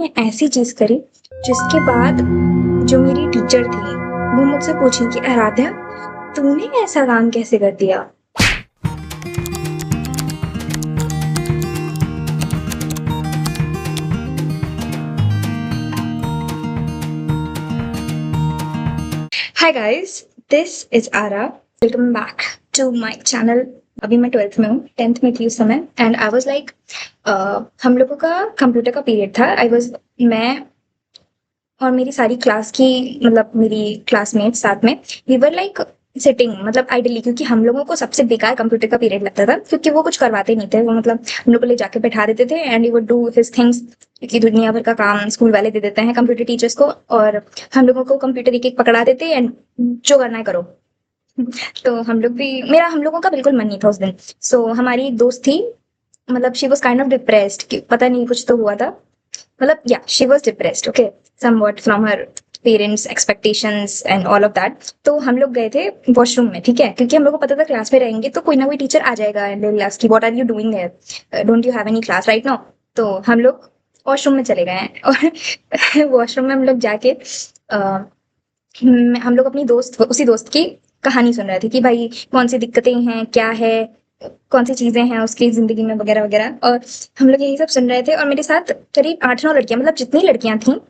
ऐसी चीज करी जिसके बाद जो मेरी टीचर थी वो मुझसे पूछी कि आराध्या तूने ऐसा काम कैसे कर दिया। Hi guys, this is Aara. Welcome back to my channel. अभी मैं 12th में हूँ, 10th में थी उस समय एंड आई वाज लाइक हम लोगों का कंप्यूटर का पीरियड था। मैं और मेरी सारी क्लास की मतलब मेरी क्लासमेट्स साथ में वी वर लाइक सिटिंग मतलब आइडली, क्योंकि हम लोगों को सबसे बेकार कंप्यूटर का पीरियड लगता था क्योंकि वो कुछ करवाते नहीं थे। वो मतलब हम लोग को ले जाके बैठा देते थे and you would do his things, क्योंकि दुनिया भर का काम स्कूल वाले दे देते हैं कंप्यूटर टीचर्स को, और हम लोगों को कंप्यूटर एक एक पकड़ा देते एंड जो करना है करो। तो हम लोग भी मेरा हम लोगों का बिल्कुल मन नहीं था उस दिन। हमारी एक दोस्त थी, मतलब she was kind of depressed, पता नहीं कुछ तो हुआ था। मतलब या she was depressed, okay, somewhat from her parents expectations and all of that. तो हम लोग गए थे वॉशरूम में, ठीक है, क्योंकि हम लोग को पता था क्लास में रहेंगे तो कोई ना कोई टीचर आ जाएगा and they will ask what are you doing here, don't you have any class right now. तो हम लोग वॉशरूम में चले गए हैं और वॉशरूम में हम लोग जाके हम लोग अपनी दोस्त उसी दोस्त की कहानी सुन रहे थे कि भाई कौन सी दिक्कतें हैं, क्या है, कौन सी चीजें हैं उसकी जिंदगी में वगैरह वगैरह। और हम लोग यही सब सुन रहे थे और मेरे साथ करीब 8-9 लड़कियां, मतलब जितनी लड़कियां थी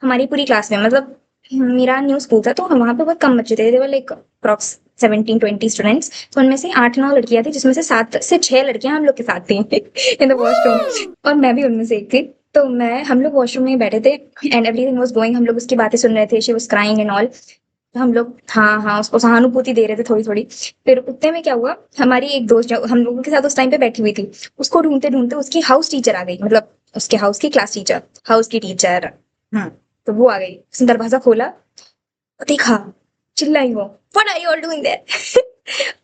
हमारी पूरी क्लास में, मतलब मेरा न्यू स्कूल था तो वहां पे बहुत कम बच्चे थे, देवर लाइक अप्रॉक्स 17-20 स्टूडेंट्स। तो उनमें से 8-9 लड़कियां थी जिसमें से 7 से 6 लड़कियां हम लोग के साथ थी इन द वॉशरूम, और मैं भी उनमें से एक थी। तो मैं हम लोग वॉशरूम में ही बैठे थे एंड एवरीथिंग वाज गोइंग, हम लोग उसकी बातें सुन रहे थे, she was crying and all. हम लोग हाँ हाँ उसको सहानुभूति दे रहे थे थोड़ी थोड़ी। फिर उतने में क्या हुआ, हमारी एक दोस्त जो हम लोगों के साथ उस टाइम पे बैठी हुई थी, उसको ढूंढते ढूंढते उसकी हाउस टीचर आ गई, मतलब उसके हाउस की क्लास टीचर, हाउस की टीचर। हाँ, तो वो आ गई, उसने दरवाजा खोला, देखा, चिल्लाई वो, what are you all doing there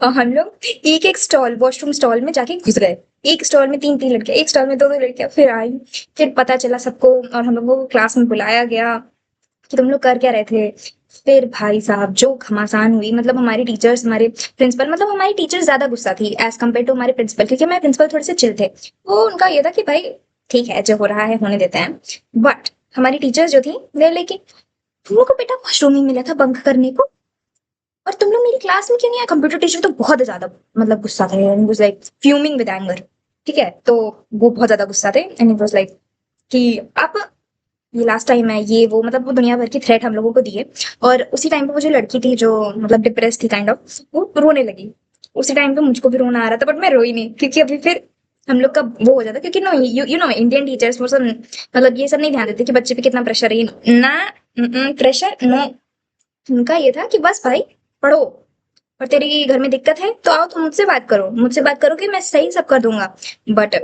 और हम लोग एक एक स्टॉल वॉशरूम स्टॉल में जाके घुस गए। एक स्टॉल में 3-3 लड़कियां, एक स्टॉल में 2-2 लड़कियां, फिर आई। फिर पता चला सबको और हम लोगों को क्लास में बुलाया गया कि तुम लोग कर क्या रहे थे। फिर भाई साहब जो घमासान हुई, मतलब हमारी टीचर्स, हमारे प्रिंसिपल, मतलब हमारी टीचर्स ज्यादा गुस्सा थी एज कम्पेयर टू हमारे प्रिंसिपल, क्योंकि हमारे प्रिंसिपल थोड़े से चिल थे। वो उनका ये था कि भाई ठीक है जो हो रहा है होने देते हैं। बट हमारी टीचर्स जो थी वे लेके, तुम लोग को बेटा वॉशरूम ही मिला था बंक करने को और तुम लोग मेरी क्लास में क्यों नहीं आए। कंप्यूटर टीचर तो बहुत ज्यादा मतलब गुस्सा थे, was like fuming with anger, ठीक है। तो वो बहुत ज्यादा गुस्सा थे एंड इट वाज लाइक कि आप ये लास्ट टाइम है, ये वो, मतलब वो दुनिया भर की थ्रेट हम लोगों को दिए। और उसी टाइम पे वो जो लड़की थी जो मतलब डिप्रेस थी काइंड ऑफ, वो रोने लगी। उसी टाइम पे मुझको भी रोना आ रहा था बट मैं रोई नहीं, क्योंकि अभी फिर हम लोग का वो हो जाता, क्योंकि no you know Indian teachers वो सब मतलब ये सब नहीं ध्यान देते कि बच्चे पे कितना प्रेशर है ना। प्रेशर नो, उनका ये था कि बस भाई पढ़ो, और तेरी घर में दिक्कत है तो आओ तुम मुझसे बात करो कि मैं सही सब कर दूंगा। बट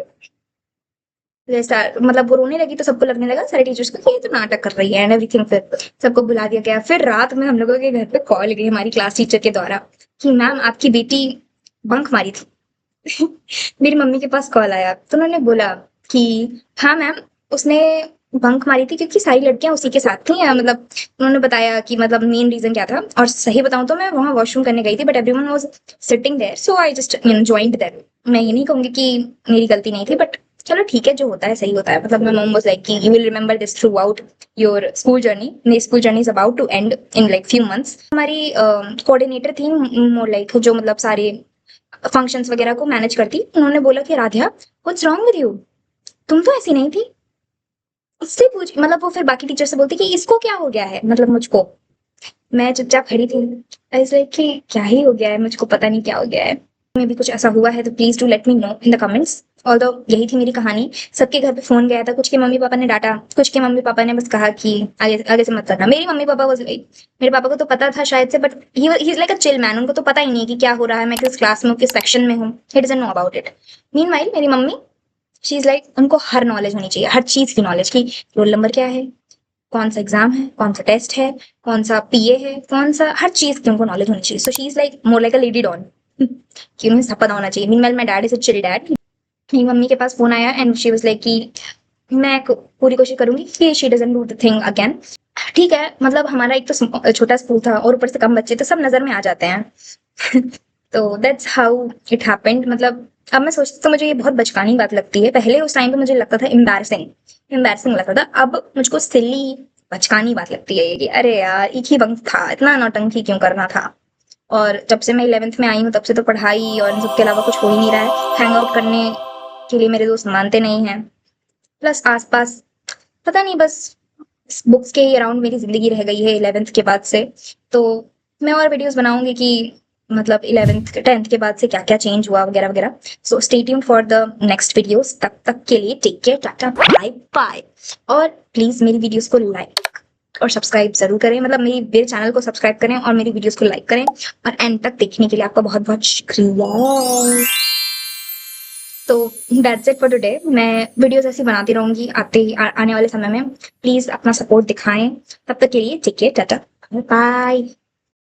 जैसा मतलब वो रोने लगी तो सबको लगने लगा सारे टीचर्स को कि ये तो नाटक कर रही है एंड एवरीथिंग। फिर सबको बुला दिया गया। फिर रात में हम लोगों के घर पे कॉल गई हमारी क्लास टीचर के द्वारा कि मैम आपकी बेटी बंक मारी थी मेरी मम्मी के पास कॉल आया तो उन्होंने बोला कि हाँ मैम, उसने बंक मारी थी क्योंकि सारी लड़कियां उसी के साथ थी, या मतलब उन्होंने बताया कि मतलब मेन रीजन क्या था। और सही बताऊं तो मैं वहां वॉशरूम करने गई थी but everyone was sitting there so I just joined there. मैं ये नहीं कहूंगी कि मेरी गलती नहीं थी बट चलो ठीक है, जो होता है सही होता है। मतलब माय मॉम वाज लाइक कि you will remember this throughout your school journey, मेरी school journey is about to end in like few months. हमारी कोऑर्डिनेटर थी मोर लाइक जो मतलब सारे फंक्शंस वगैरह को मैनेज करती, उन्होंने बोला कि Radhiya what's wrong with you, तुम तो ऐसी नहीं थी। इससे पूछ, मतलब वो फिर बाकी टीचर से बोलती कि इसको क्या हो गया है, मतलब मुझको। मैं चुपचाप खड़ी थी, ऐसे कि क्या ही हो गया है, मुझको पता नहीं क्या हो गया है। में भी कुछ ऐसा हुआ है तो please do let me know in the comments. Although यही थी मेरी कहानी। सबके घर पे फोन गया था, कुछ के मम्मी पापा ने डांटा, कुछ के मम्मी पापा ने बस कहा कि आगे आगे से मत करना। मेरी मम्मी पापा वाज लाइक, मेरे पापा को तो पता था शायद से but he is like a chill man, उनको तो पता ही नहीं कि क्या हो रहा है, मैं किस क्लास में हूँ, किस सेक्शन में हूँ, he doesn't know about it. Meanwhile मेरी मम्मी, शी इज लाइक उनको हर नॉलेज होनी चाहिए, हर चीज की नॉलेज, की रोल नंबर क्या है, कौन सा एग्जाम है, कौन सा टेस्ट है, कौन सा पीए है, कौन सा, हर चीज की उनको नॉलेज होनी चाहिए। So she is like more like a lady don कि उन्हें सब पता होना चाहिए। Meanwhile my dad is a chill dad. मेरी मम्मी के पास फोन आया एंड शी वाज लाइक कि मैं पूरी कोशिश करूंगी कि she doesn't do the thing again. ठीक है, मतलब हमारा एक तो छोटा स्कूल था और ऊपर से कम बच्चे तो सब नजर में आ जाते हैं तो दैट्स हाउ इट हैपेंड। मतलब अब मैं सोचती तो मुझे ये बहुत बचकानी बात लगती है, पहले उस टाइम पे मुझे लगता था एम्बैरसिंग, एम्बैरसिंग लगता था। अब मुझको सिली बचकानी बात लगती है ये कि अरे यार एक ही वक्त था, इतना नौटंकी क्यों करना था। और जब से मैं 11th में आई हूँ तब से तो पढ़ाई और इन सब के अलावा कुछ हो ही नहीं रहा है। हैंग आउट करने के लिए मेरे दोस्त मानते नहीं हैं। प्लस आसपास पता नहीं, बस बुक्स के ही अराउंड मेरी ज़िंदगी रह गई है 11th के बाद से। तो मैं और वीडियोज़ बनाऊँगी कि मतलब 11th 10th के बाद से क्या-क्या चेंज हुआ वगैरह-वगैरह। So stay tuned for the next videos. तब तक के लिए टेक केयर, टाटा, बाय-बाय। और प्लीज़ मेरी वीडियोज़ को लाइक और सब्सक्राइब ज़रूर करें, मतलब मेरे चैनल को सब्सक्राइब करें और मेरी वीडियोज़ को लाइक करें। और एंड तक देखने के लिए आपका बहुत-बहुत शुक्रिया। तो दैट्स इट फॉर टुडे। मैं वीडियोज़ ऐसी बनाती रहूँगी आने वाले समय में। प्लीज़ अपना सपोर्ट दिखाएँ। तब तक के लिए टेक केयर, टाटा, बाय-बाय।